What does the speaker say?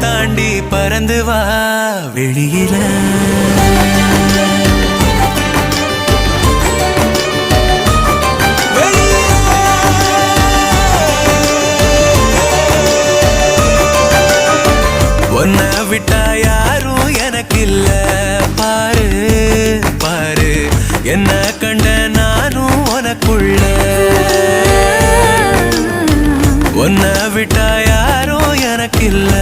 தாண்டி பறந்து வா வெளியில. உன்னை விட்டா யாரும் எனக்கு இல்ல பாரு பாரு, என்ன கண்ட நானும் உனக்குள்ள. உன்னை விட்டா யாரும் எனக்கு இல்ல